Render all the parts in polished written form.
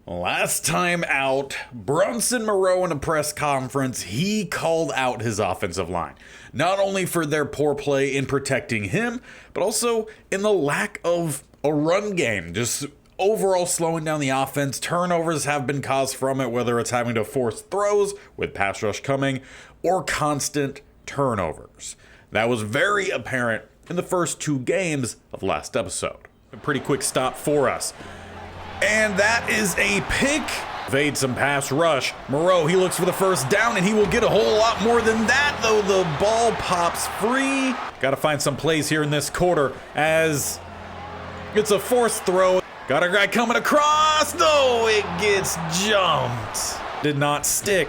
Last time out, Bronson Moreau in a press conference, he called out his offensive line. Not only for their poor play in protecting him, but also in the lack of a run game. Just overall slowing down the offense. Turnovers have been caused from it, whether it's having to force throws with pass rush coming or constant turnovers. That was very apparent in the first two games of last episode. A pretty quick stop for us. And that is a pick. Evade some pass rush. Moreau, he looks for the first down, and he will get a whole lot more than that, though the ball pops free. Got to find some plays here in this quarter as it's a forced throw. Got a guy coming across. No, it gets jumped. Did not stick.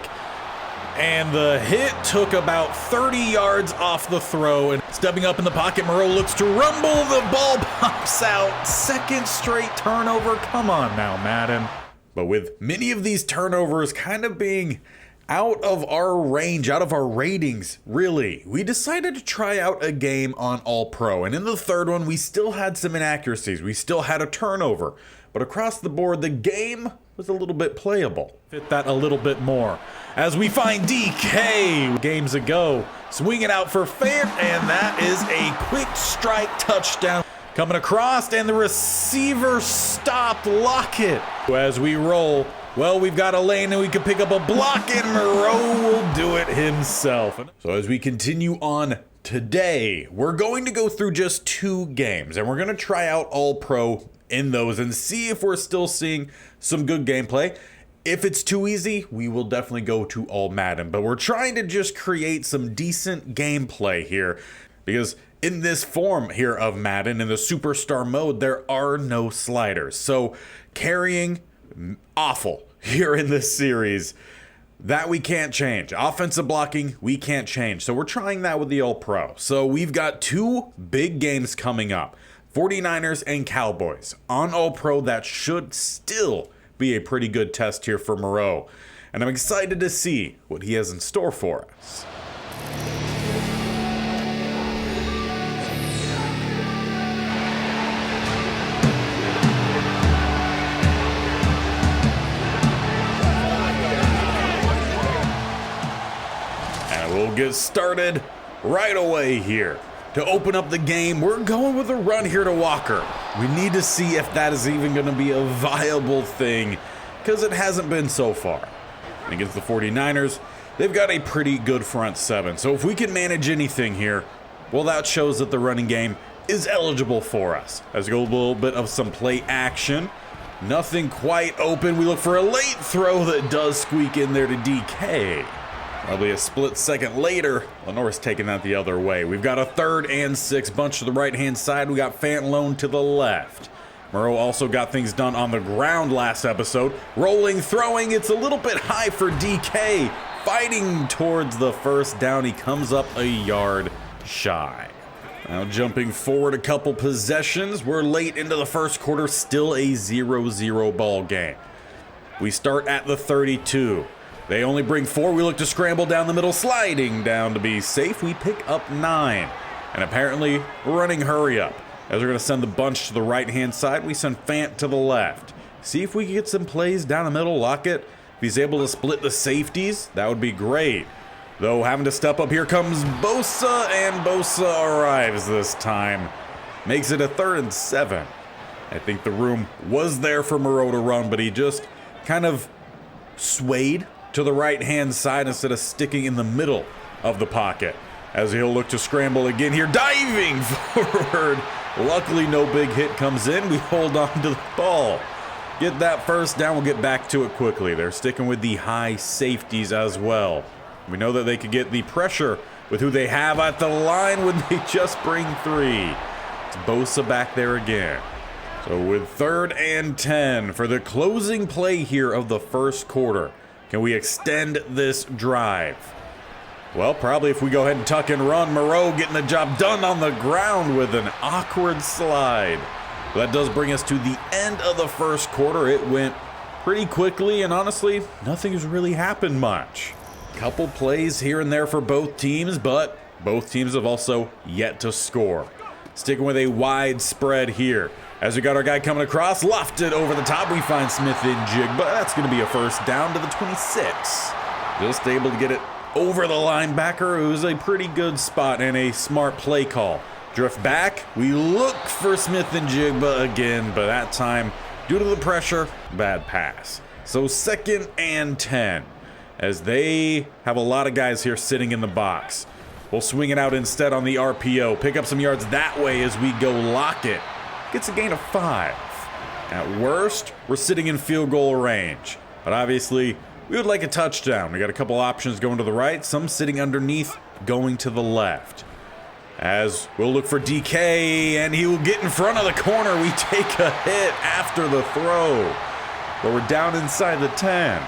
And the hit took about 30 yards off the throw. And stepping up in the pocket, Moreau looks to rumble. The ball pops out. Second straight turnover. Come on now, Madden. But with many of these turnovers kind of being out of our range, out of our ratings, really, we decided to try out a game on All-Pro. And in the third one, we still had some inaccuracies. We still had a turnover. But across the board, the game was a little bit playable. Fit that a little bit more. As we find DK games ago, swinging out for fair, and that is a quick strike touchdown. Coming across, and the receiver stopped Lockett. As we roll, well, we've got a lane and we can pick up a block, and Moreau will do it himself. So as we continue on today, we're going to go through just two games, and we're going to try out All-Pro in those and see if we're still seeing some good gameplay. If it's too easy, we will definitely go to All-Madden, but we're trying to just create some decent gameplay here because in this form here of Madden, in the superstar mode, there are no sliders. So carrying, awful here in this series. That we can't change. Offensive blocking, we can't change. So we're trying that with the All-Pro. So we've got two big games coming up. 49ers and Cowboys. On All-Pro, that should still be a pretty good test here for Moreau. And I'm excited to see what he has in store for us. And we'll get started right away here. To open up the game, we're going with a run here to Walker. We need to see if that is even going to be a viable thing, because it hasn't been so far. And against the 49ers, they've got a pretty good front seven. So if we can manage anything here, well, that shows that the running game is eligible for us. As we go a little bit of some play action. Nothing quite open. We look for a late throw that does squeak in there to DK. Probably a split second later, Lenore's taking that the other way. We've got a 3rd and 6 bunch to the right-hand side. We got Fantlone to the left. Moreau also got things done on the ground last episode. Rolling, throwing, it's a little bit high for DK. Fighting towards the first down. He comes up a yard shy. Now jumping forward a couple possessions. We're late into the first quarter, still a 0-0 ball game. We start at the 32. They only bring 4. We look to scramble down the middle, sliding down to be safe. We pick up 9. And apparently running hurry up. As we're going to send the bunch to the right-hand side, we send Fant to the left. See if we can get some plays down the middle. Lockett, if he's able to split the safeties, that would be great. Though having to step up, here comes Bosa, and Bosa arrives this time. Makes it a 3rd and 7. I think the room was there for Moreau to run, but he just kind of swayed to the right-hand side instead of sticking in the middle of the pocket. As he'll look to scramble again here, diving forward. Luckily, no big hit comes in. We hold on to the ball. Get that first down. We'll get back to it quickly. They're sticking with the high safeties as well. We know that they could get the pressure with who they have at the line when they just bring 3. It's Bosa back there again. So with 3rd and 10 for the closing play here of the first quarter. Can we extend this drive? Well, probably if we go ahead and tuck and run. Moreau getting the job done on the ground with an awkward slide. That does bring us to the end of the first quarter. It went pretty quickly, and honestly, nothing's really happened much. Couple plays here and there for both teams, but both teams have also yet to score. Sticking with a wide spread here. As we got our guy coming across, lofted over the top, we find Smith and Jigba. That's going to be a first down to the 26. Just able to get it over the linebacker. It was a pretty good spot and a smart play call. Drift back, we look for Smith and Jigba again, but that time, due to the pressure, bad pass. So 2nd and 10, as they have a lot of guys here sitting in the box. We'll swing it out instead on the RPO, pick up some yards that way as we go Lockett. Gets a gain of 5. At worst, we're sitting in field goal range. But obviously, we would like a touchdown. We got a couple options going to the right, some sitting underneath, going to the left. As we'll look for DK, and he will get in front of the corner. We take a hit after the throw. But we're down inside the 10.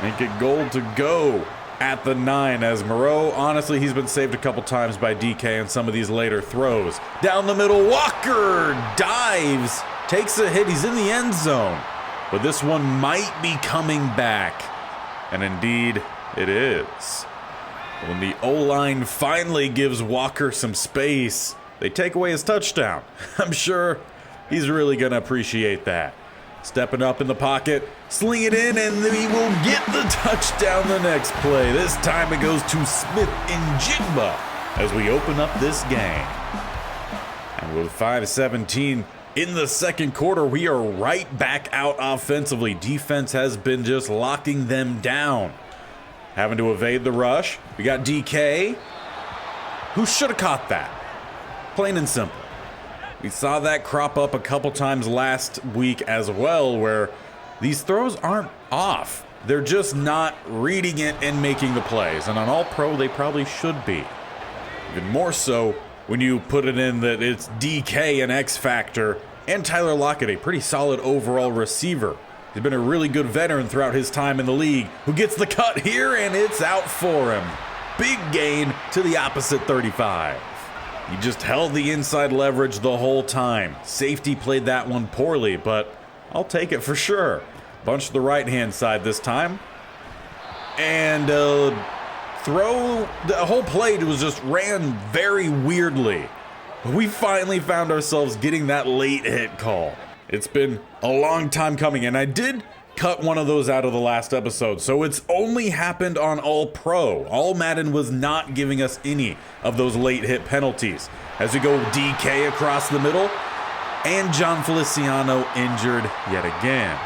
Make it goal to go at the 9, as Moreau, honestly, he's been saved a couple times by DK in some of these later throws. Down the middle, Walker dives, takes a hit, he's in the end zone. But this one might be coming back. And indeed, it is. When the O-line finally gives Walker some space, they take away his touchdown. I'm sure he's really going to appreciate that. Stepping up in the pocket, sling it in, and we will get the touchdown the next play. This time it goes to Smith and Jigba as we open up this game. And with 5:17 in the second quarter, we are right back out offensively. Defense has been just locking them down. Having to evade the rush. We got DK, who should have caught that. Plain and simple. We saw that crop up a couple times last week as well, where these throws aren't off. They're just not reading it and making the plays. And on All-Pro, they probably should be. Even more so when you put it in that it's DK, an X factor, and Tyler Lockett, a pretty solid overall receiver. He's been a really good veteran throughout his time in the league, who gets the cut here, and it's out for him. Big gain to the opposite 35. He just held the inside leverage the whole time. Safety played that one poorly, but I'll take it for sure. Bunch to the right-hand side this time. And the whole play was just ran very weirdly. We finally found ourselves getting that late hit call. It's been a long time coming, and I did cut one of those out of the last episode, so it's only happened on All-Pro. All-Madden was not giving us any of those late hit penalties. As we go DK across the middle, and John Feliciano injured yet again.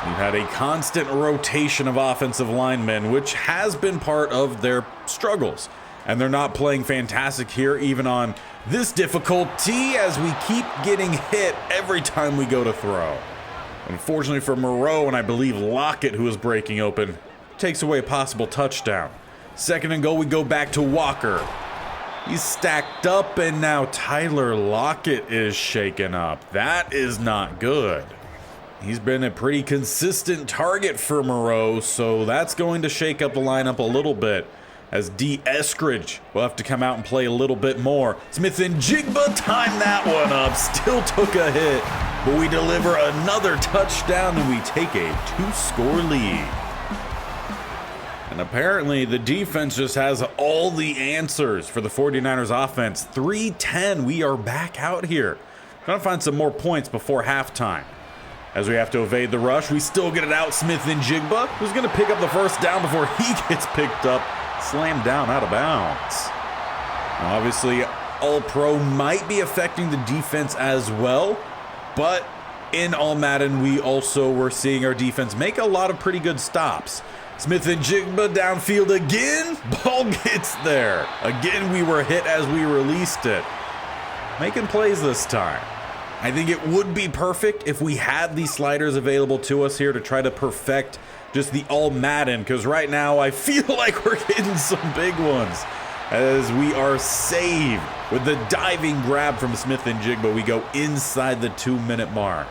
We've had a constant rotation of offensive linemen, which has been part of their struggles. And they're not playing fantastic here, even on this difficulty, as we keep getting hit every time we go to throw. Unfortunately for Moreau, and I believe Lockett, who is breaking open, takes away a possible touchdown. 2nd and goal, we go back to Walker. He's stacked up, and now Tyler Lockett is shaken up. That is not good. He's been a pretty consistent target for Moreau, so that's going to shake up the lineup a little bit, as D. Eskridge will have to come out and play a little bit more. Smith and Jigba timed that one up, still took a hit, but we deliver another touchdown and we take a 2-score lead. And apparently the defense just has all the answers for the 49ers offense. 3-10, we are back out here. Trying to find some more points before halftime. As we have to evade the rush, we still get it out. Smith and Jigba, who's going to pick up the first down before he gets picked up. Slammed down out of bounds. Now obviously, All-Pro might be affecting the defense as well, but in All-Madden, we also were seeing our defense make a lot of pretty good stops. Smith and Jigba downfield again. Ball gets there. Again, we were hit as we released it. Making plays this time. I think it would be perfect if we had these sliders available to us here to try to perfect just the All-Madden, because right now I feel like we're getting some big ones as we are saved with the diving grab from Smith and Jigba. We go inside the 2-minute mark,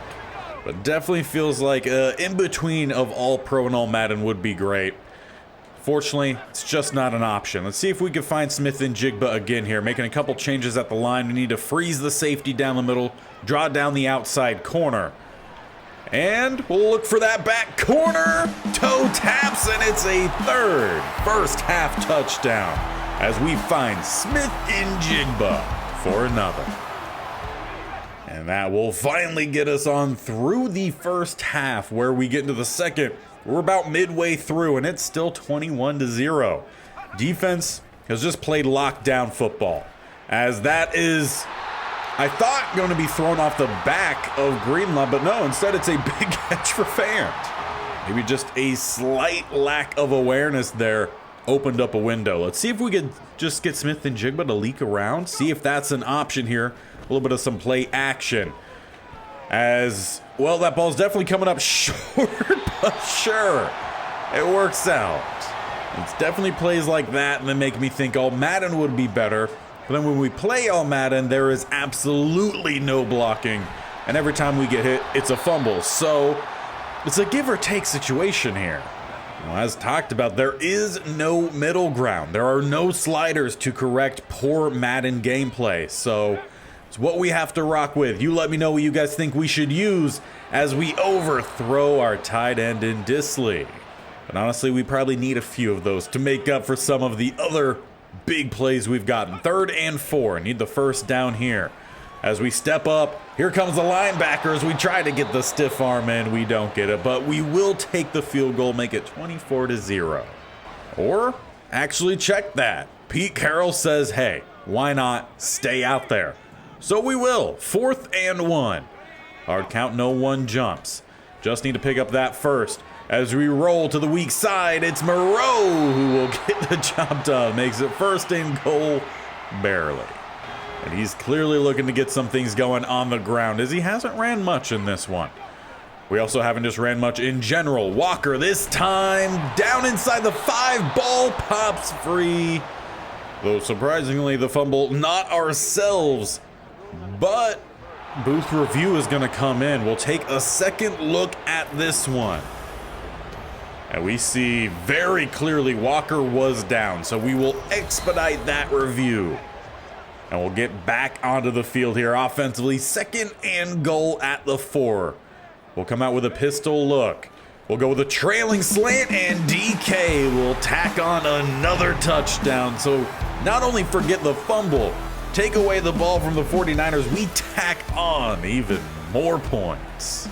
but definitely feels like in between of All-Pro and All-Madden would be great. Fortunately, it's just not an option. Let's see if we can find Smith and Jigba again here, making a couple changes at the line. We need to freeze the safety down the middle, draw down the outside corner. And we'll look for that back corner. Toe taps, and it's a first half touchdown as we find Smith and Jigba for another. And And that will finally get us on through the first half, where we get into the second. We're about midway through, and it's still 21-0. Defense has just played lockdown football, as that is, I thought, going to be thrown off the back of Greenlaw, but no, instead it's a big catch for Fant. Maybe just a slight lack of awareness there opened up a window. Let's see if we could just get Smith and Jigba to leak around, see if that's an option here. A little bit of some play action. As, well, that ball's definitely coming up short, but sure, it works out. It's definitely plays like that and then make me think All-madden would be better. But then when we play All-madden, there is absolutely no blocking. And every time we get hit, it's a fumble. So it's a give or take situation here. Well, as talked about, there is no middle ground. There are no sliders to correct poor Madden gameplay. So it's what we have to rock with. You let me know what you guys think we should use as we overthrow our tight end in Disley. But honestly, we probably need a few of those to make up for some of the other big plays we've gotten. 3rd and 4. Need the first down here. As we step up, here comes the linebackers. We try to get the stiff arm in. We don't get it, but we will take the field goal, make it 24-0. Or actually check that. Pete Carroll says, hey, why not stay out there? So we will. 4th and 1. Hard count, no one jumps. Just need to pick up that first. As we roll to the weak side, it's Moreau who will get the job done. Makes it 1st and goal, barely. And he's clearly looking to get some things going on the ground, as he hasn't ran much in this one. We also haven't just ran much in general. Walker this time down inside the 5. Ball pops free. Though surprisingly, the fumble, not ourselves. But booth review is going to come in. We'll take a second look at this one. And we see very clearly Walker was down. So we will expedite that review. And we'll get back onto the field here offensively. 2nd and goal at the 4. We'll come out with a pistol look. We'll go with a trailing slant, and DK will tack on another touchdown. So not only forget the fumble, take away the ball from the 49ers, we tack on even more points.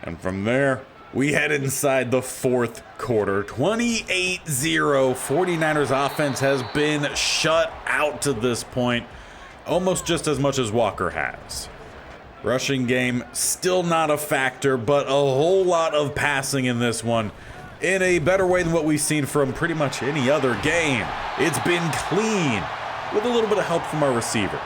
And from there, we head inside the 4th quarter. 28-0. 49ers offense has been shut out to this point, almost just as much as Walker has. Rushing game still not a factor, but a whole lot of passing in this one in a better way than what we've seen from pretty much any other game. It's been clean with a little bit of help from our receivers.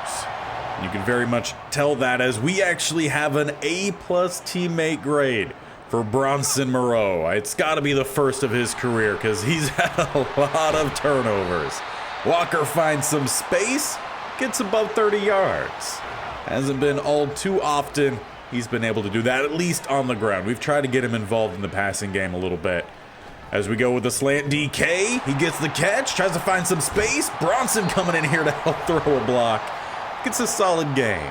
You can very much tell that as we actually have an A+ teammate grade for Bronson Moreau. It's got to be the first of his career because he's had a lot of turnovers. Walker finds some space, gets above 30 yards. Hasn't been all too often he's been able to do that, at least on the ground. We've tried to get him involved in the passing game a little bit. As we go with the slant, DK, he gets the catch, tries to find some space. Bronson coming in here to help throw a block. Gets a solid gain.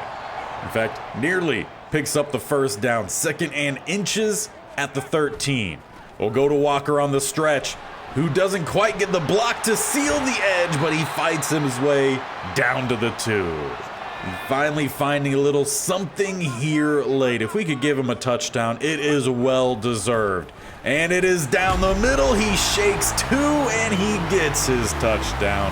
In fact, nearly picks up the first down. 2nd and inches at the 13. We'll go to Walker on the stretch, who doesn't quite get the block to seal the edge, but he fights his way down to the 2. And finally finding a little something here late. If we could give him a touchdown, it is well deserved. And it is down the middle. He shakes 2 and he gets his touchdown.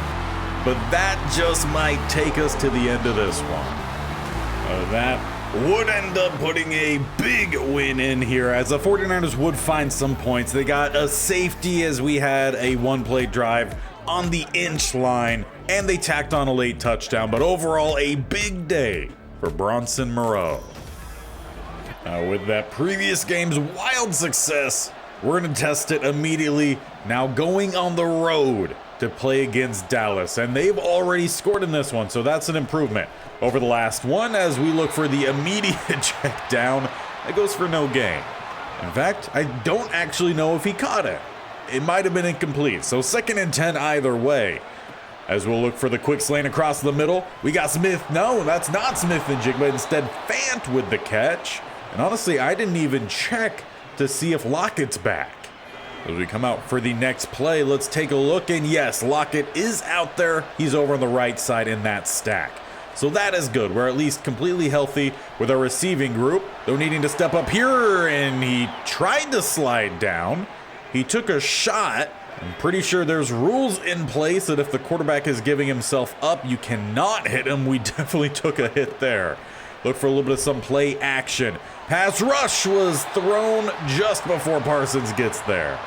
But that just might take us to the end of this one. That would end up putting a big win in here, as the 49ers would find some points. They got a safety as we had a one-play drive on the inch line, and they tacked on a late touchdown. But overall, a big day for Bronson Moreau. With that previous game's wild success, we're going to test it immediately. Now going on the road to play against Dallas, and they've already scored in this one, so that's an improvement over the last one, as we look for the immediate check down that goes for no gain. In fact, I don't actually know if he caught it. It might have been incomplete, so 2nd and 10 either way. As we'll look for the quick slant across the middle, we got Smith. No, that's not Smith and Jigba. Instead, Fant with the catch. And honestly, I didn't even check to see if Lockett's back. As we come out for the next play, let's take a look. And yes, Lockett is out there. He's over on the right side in that stack. So that is good. We're at least completely healthy with our receiving group, though needing to step up here, and he tried to slide down. He took a shot. I'm pretty sure there's rules in place that if the quarterback is giving himself up, you cannot hit him. We definitely took a hit there. Look for a little bit of some play action. Pass rush was thrown just before Parsons gets there.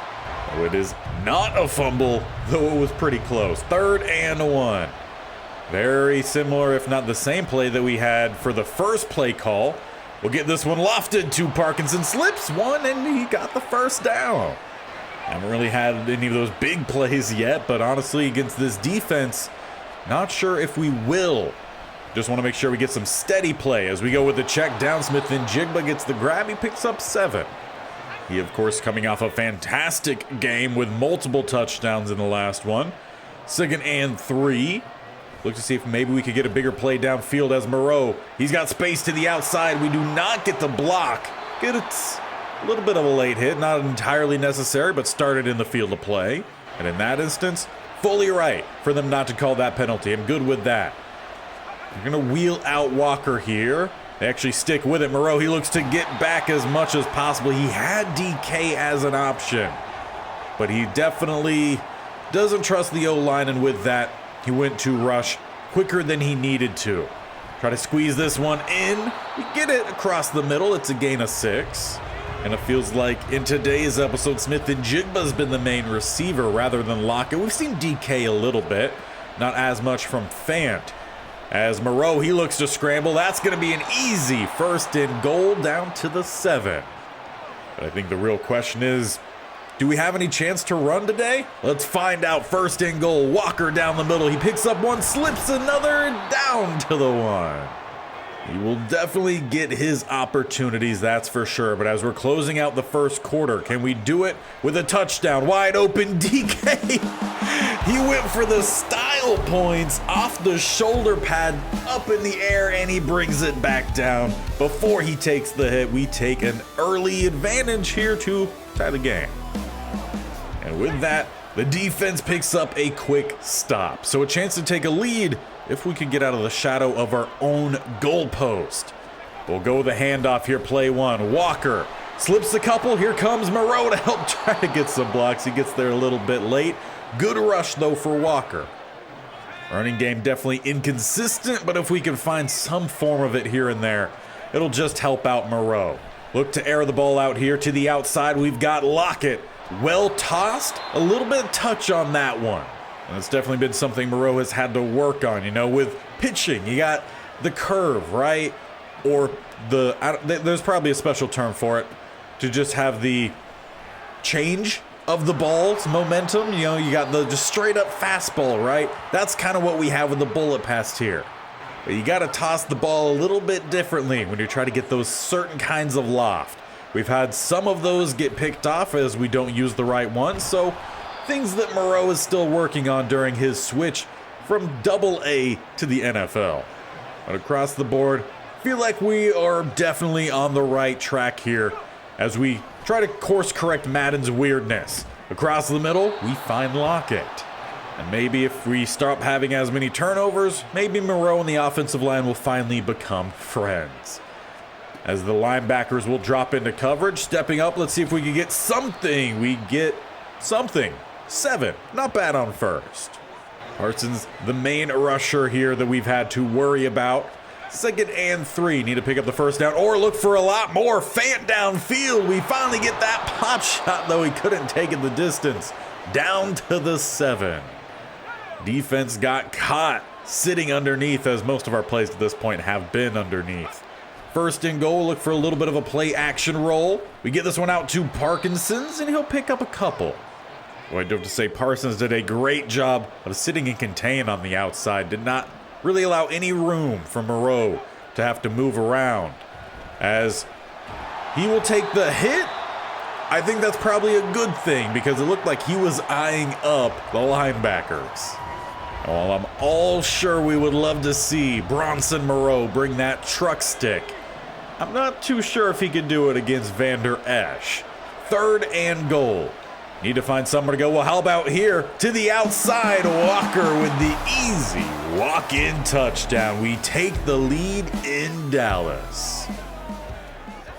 Oh, it is not a fumble, though it was pretty close. 3rd and 1. Very similar, if not the same play that we had for the first play call. We'll get this one lofted to Parkinson. Slips one, and he got the first down. Haven't really had any of those big plays yet, but honestly, against this defense, not sure if we will. Just want to make sure we get some steady play as we go with the check down. Smith-Njigba gets the grab. He picks up 7. He, of course, coming off a fantastic game with multiple touchdowns in the last one. 2nd and 3. Look to see if maybe we could get a bigger play downfield as Moreau. He's got space to the outside. We do not get the block. It's a little bit of a late hit, not entirely necessary, but started in the field of play. And in that instance, fully right for them not to call that penalty. I'm good with that. We're going to wheel out Walker here. They actually stick with it. Moreau, he looks to get back as much as possible. He had DK as an option, but he definitely doesn't trust the O-line, and with that, he went to rush quicker than he needed to. Try to squeeze this one in. We get it across the middle. It's a gain of 6. And it feels like in today's episode, Smith-Njigba's been the main receiver rather than Lockett. We've seen DK a little bit, not as much from Fant. As Moreau, he looks to scramble. That's going to be an easy 1st and goal down to the 7. But I think the real question is, do we have any chance to run today? Let's find out. 1st and goal. Walker down the middle. He picks up one, slips another, down to the 1. He will definitely get his opportunities, that's for sure. But as we're closing out the first quarter, can we do it with a touchdown? Wide open DK. He went for the style points off the shoulder pad, up in the air, and he brings it back down. Before he takes the hit, we take an early advantage here to tie the game. And with that, the defense picks up a quick stop. So a chance to take a lead if we can get out of the shadow of our own goalpost. We'll go with the handoff here, play 1. Walker slips a couple. Here comes Moreau to help try to get some blocks. He gets there a little bit late. Good rush, though, for Walker. Running game definitely inconsistent, but if we can find some form of it here and there, it'll just help out Moreau. Look to air the ball out here to the outside. We've got Lockett. Well tossed. A little bit of touch on that one. And it's definitely been something Moreau has had to work on. You know, with pitching, you got the curve, right? Or there's probably a special term for it, to just have the change of the ball's momentum. You know, you got the just straight up fastball, right? That's kind of what we have with the bullet pass here. But you got to toss the ball a little bit differently when you're trying to get those certain kinds of loft. We've had some of those get picked off as we don't use the right one, so things that Moreau is still working on during his switch from AA to the NFL. But across the board, feel like we are definitely on the right track here as we try to course correct Madden's weirdness. Across the middle, we find Lockett. And maybe if we stop having as many turnovers, maybe Moreau and the offensive line will finally become friends. As the linebackers will drop into coverage, stepping up, let's see if we can get something. We get something. 7, not bad on first. Parsons, the main rusher here that we've had to worry about. 2nd and 3, need to pick up the first down or look for a lot more. Fant downfield, we finally get that pop shot, though he couldn't take it the distance. Down to the 7. Defense got caught sitting underneath, as most of our plays at this point have been underneath. 1st and goal, look for a little bit of a play action roll. We get this one out to Parkinson's, and he'll pick up a couple. Well, I do have to say Parsons did a great job of sitting and contain on the outside. Did not really allow any room for Moreau to have to move around. As he will take the hit, I think that's probably a good thing because it looked like he was eyeing up the linebackers. Well, I'm all sure we would love to see Bronson Moreau bring that truck stick. I'm not too sure if he could do it against Vander Esch. 3rd and goal. Need to find somewhere to go. Well, how about here to the outside? Walker with the easy walk-in touchdown. We take the lead in Dallas.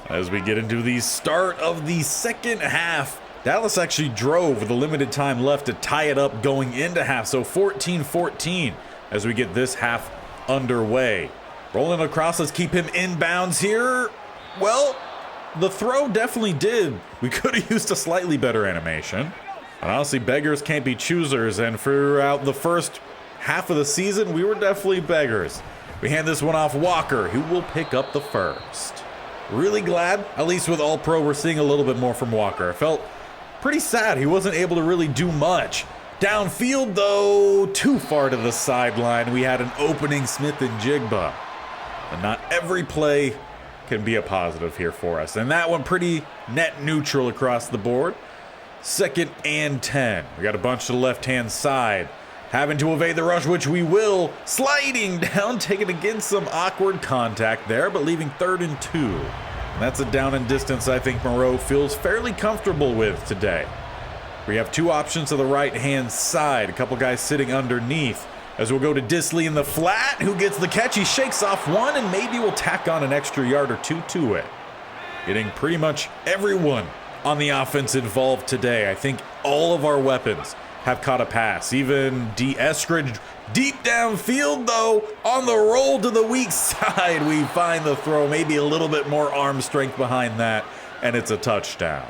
As we get into the start of the second half, Dallas actually drove with a limited time left to tie it up going into half. So 14-14 as we get this half underway. Rolling across, let's keep him inbounds here. Well, the throw definitely did. We could have used a slightly better animation. And honestly, beggars can't be choosers. And throughout the first half of the season, we were definitely beggars. We hand this one off Walker, who will pick up the first. Really glad, at least with All-Pro, we're seeing a little bit more from Walker. I felt pretty sad he wasn't able to really do much. Downfield, though, too far to the sideline. We had an opening Smith and Jigba. And not every play can be a positive here for us. And that one pretty net neutral across the board. 2nd and 10. We got a bunch to the left-hand side. Having to evade the rush, which we will. Sliding down, taking against some awkward contact there, but leaving 3rd and 2. And that's a down and distance I think Moreau feels fairly comfortable with today. We have 2 options to the right-hand side. A couple guys sitting underneath. As we'll go to Disley in the flat, who gets the catch. He shakes off one and maybe will tack on an extra yard or 2 to it. Getting pretty much everyone on the offense involved today. I think all of our weapons have caught a pass. Even D. Eskridge deep downfield, though, on the roll to the weak side. We find the throw, maybe a little bit more arm strength behind that, and it's a touchdown.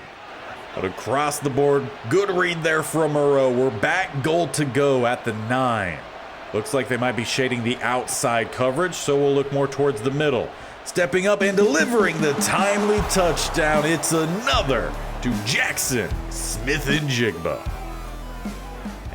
But across the board, good read there from Moreau. We're back goal to go at the 9. Looks like they might be shading the outside coverage, so we'll look more towards the middle. Stepping up and delivering the timely touchdown. It's another to Jackson Smith and Jigba.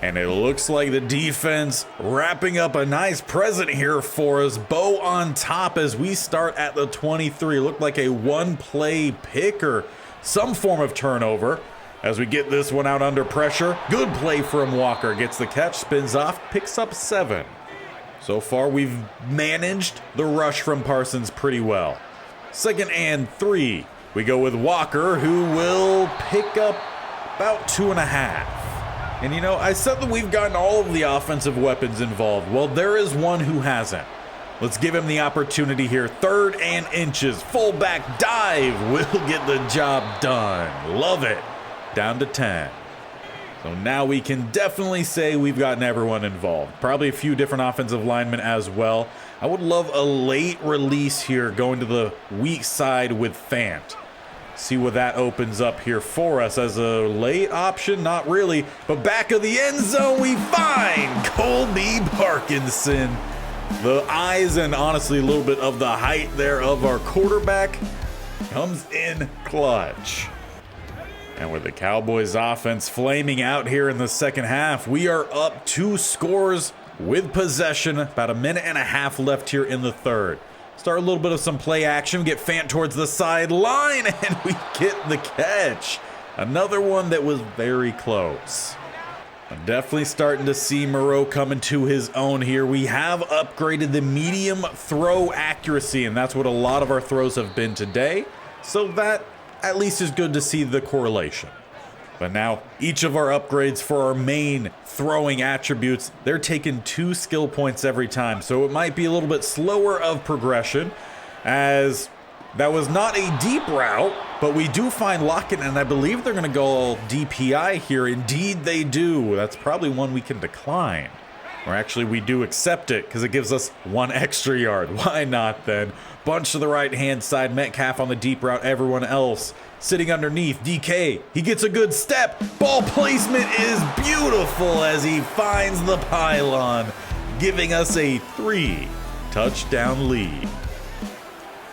And it looks like the defense wrapping up a nice present here for us. Bow on top as we start at the 23. Looked like a one-play pick or some form of turnover. As we get this one out under pressure, good play from Walker. Gets the catch, spins off, picks up 7. So far, we've managed the rush from Parsons pretty well. 2nd and 3. We go with Walker, who will pick up about 2.5. And you know, I said that we've gotten all of the offensive weapons involved. Well, there is one who hasn't. Let's give him the opportunity here. 3rd and inches. Fullback dive will get the job done. Love it. Down to 10. So now we can definitely say we've gotten everyone involved. Probably a few different offensive linemen as well. I would love a late release here going to the weak side with Fant. See what that opens up here for us as a late option. Not really, but back of the end zone we find Colby Parkinson. The eyes and honestly a little bit of the height there of our quarterback comes in clutch. And with the Cowboys offense flaming out here in the second half, we are up 2 scores with possession. About a minute and a half left here in the third. Start a little bit of some play action. Get Fant towards the sideline, and we get the catch. Another one that was very close. I'm definitely starting to see Moreau coming to his own here. We have upgraded the medium throw accuracy, and that's what a lot of our throws have been today. So that at least is good to see the correlation. But now each of our upgrades for our main throwing attributes, they're taking 2 skill points every time. So it might be a little bit slower of progression, as that was not a deep route, but we do find Lockett, and I believe they're going to go DPI here. Indeed they do. That's probably one we can decline. Or actually we do accept it because it gives us 1 extra yard. Why not then? Bunch to the right-hand side. Metcalf on the deep route. Everyone else sitting underneath. DK, he gets a good step. Ball placement is beautiful as he finds the pylon, giving us a 3-touchdown lead.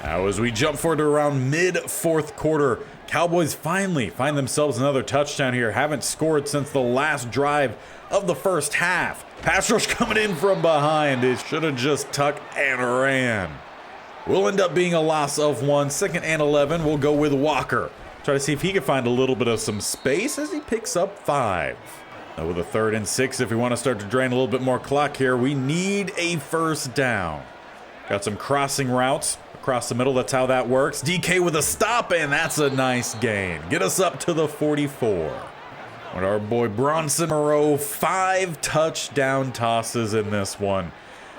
Now as we jump forward to around mid-4th quarter, Cowboys finally find themselves another touchdown here. Haven't scored since the last drive of the first half. Pass rush coming in from behind. It should have just tucked and ran. Will end up being a loss of 1. 2nd and 11. We'll go with Walker. Try to see if he can find a little bit of some space as he picks up 5. Now with a 3rd and 6, if we want to start to drain a little bit more clock here, we need a first down. Got some crossing routes across the middle. That's how that works. DK with a stop, and that's a nice gain. Get us up to the 44. With our boy Bronson Moreau, 5 touchdown tosses in this one.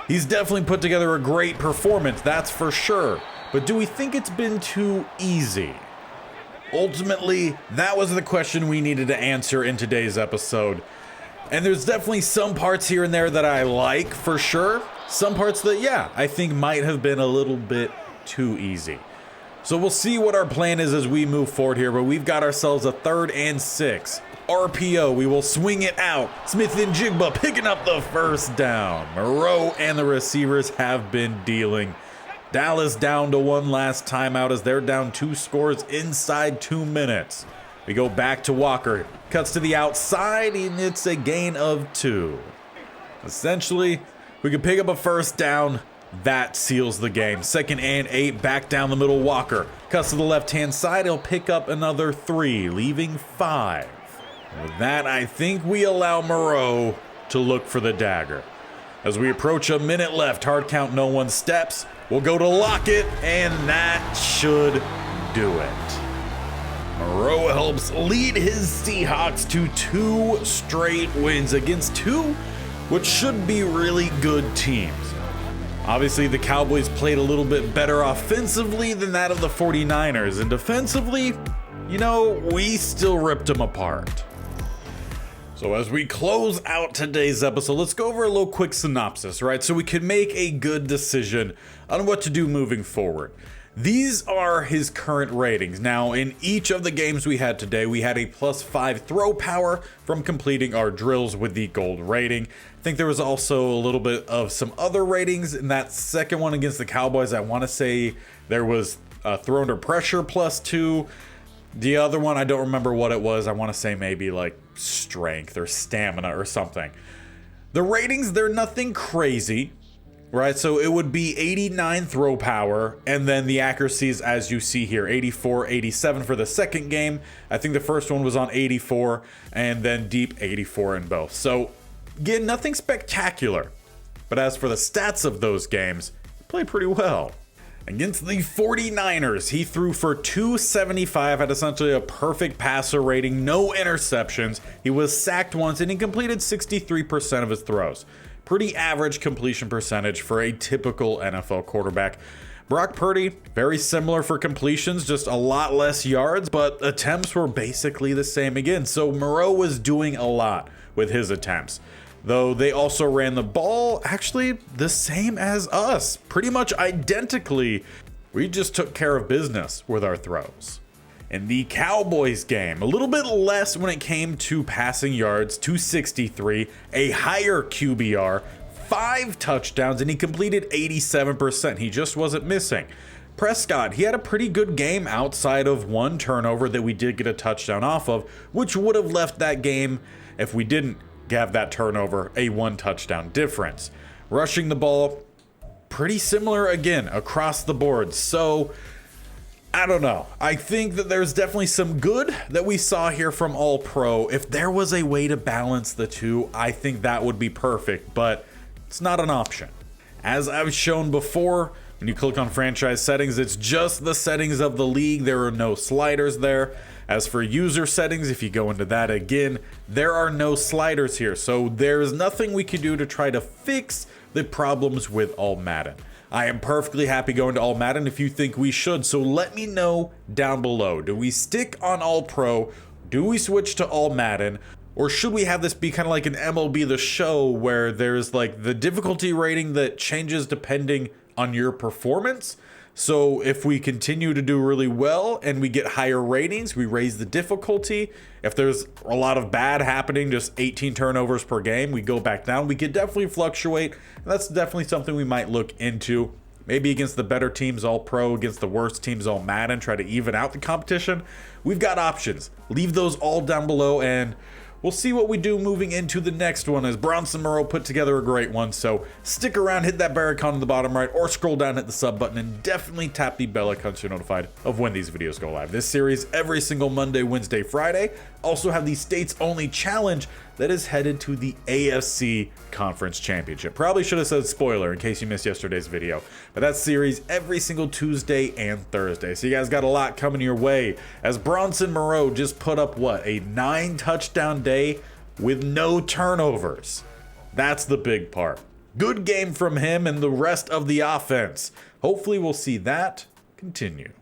He's definitely put together a great performance, that's for sure. But do we think it's been too easy? Ultimately, that was the question we needed to answer in today's episode. And there's definitely some parts here and there that I like, for sure. Some parts that, yeah, I think might have been a little bit too easy. So we'll see what our plan is as we move forward here, but we've got ourselves a 3rd and 6. RPO, we will swing it out. Smith and Jigba picking up the first down. Moreau and the receivers have been dealing. Dallas down to 1 last time out as they're down 2 scores inside 2 minutes. We go back to Walker. Cuts to the outside and it's a gain of 2. Essentially, we can pick up a first down. That seals the game. 2nd and 8, back down the middle. Walker cuts to the left-hand side. He'll pick up another 3, leaving 5. With that, I think we allow Moreau to look for the dagger. As we approach a minute left, hard count, no one steps. We'll go to Lockett, and that should do it. Moreau helps lead his Seahawks to 2 straight wins against 2, which should be really good teams. Obviously, the Cowboys played a little bit better offensively than that of the 49ers, and defensively, you know, we still ripped them apart. So as we close out today's episode, let's go over a little quick synopsis, right? So we can make a good decision on what to do moving forward. These are his current ratings. Now, in each of the games we had today, we had a +5 throw power from completing our drills with the gold rating. I think there was also a little bit of some other ratings in that second one against the Cowboys. I want to say there was throw under pressure +2. The other one, I don't remember what it was. I want to say maybe like strength or stamina or something. The ratings, they're nothing crazy, right? So it would be 89 throw power, and then the accuracies as you see here, 84, 87 for the second game. I think the first one was on 84, and then deep 84 in both. So again, nothing spectacular. But as for the stats of those games, he played pretty well. Against the 49ers, he threw for 275, had essentially a perfect passer rating, no interceptions. He was sacked once, and he completed 63% of his throws. Pretty average completion percentage for a typical NFL quarterback. Brock Purdy, very similar for completions, just a lot less yards, but attempts were basically the same again. So Moreau was doing a lot with his attempts. Though they also ran the ball actually the same as us, pretty much identically. We just took care of business with our throws. In the Cowboys game, a little bit less when it came to passing yards, 263, a higher QBR, 5 touchdowns, and he completed 87%. He just wasn't missing. Prescott, he had a pretty good game outside of 1 turnover that we did get a touchdown off of, which would have left that game, if we didn't have that turnover, a 1 touchdown difference. Rushing the ball, pretty similar again across the board. So I don't know. I think that there's definitely some good that we saw here from All Pro. If there was a way to balance the two, I think that would be perfect, but it's not an option. As I've shown before, when you click on franchise settings, it's just the settings of the league. There are no sliders there. As for user settings, if you go into that again, there are no sliders here. So there's nothing we can do to try to fix the problems with All-Madden. I am perfectly happy going to All-Madden if you think we should. So let me know down below. Do we stick on All-Pro? Do we switch to All-Madden? Or should we have this be kind of like an MLB The Show where there's like the difficulty rating that changes depending on your performance? So if we continue to do really well and we get higher ratings, we raise the difficulty. If there's a lot of bad happening, just 18 turnovers per game, we go back down. We could definitely fluctuate. And that's definitely something we might look into. Maybe against the better teams, All Pro, against the worst teams, All Madden, try to even out the competition. We've got options. Leave those all down below, and we'll see what we do moving into the next one, as Bronson Moreau put together a great one. So stick around, hit that bell icon on the bottom right, or scroll down, hit the sub button, and definitely tap the bell icon so you're notified of when these videos go live. This series every single Monday, Wednesday, Friday. Also have the States Only Challenge that is headed to the AFC Conference Championship. Probably should have said spoiler in case you missed yesterday's video, but that series every single Tuesday and Thursday. So you guys got a lot coming your way as Bronson Moreau just put up, what, a 9-touchdown day with no turnovers. That's the big part. Good game from him and the rest of the offense. Hopefully we'll see that continue.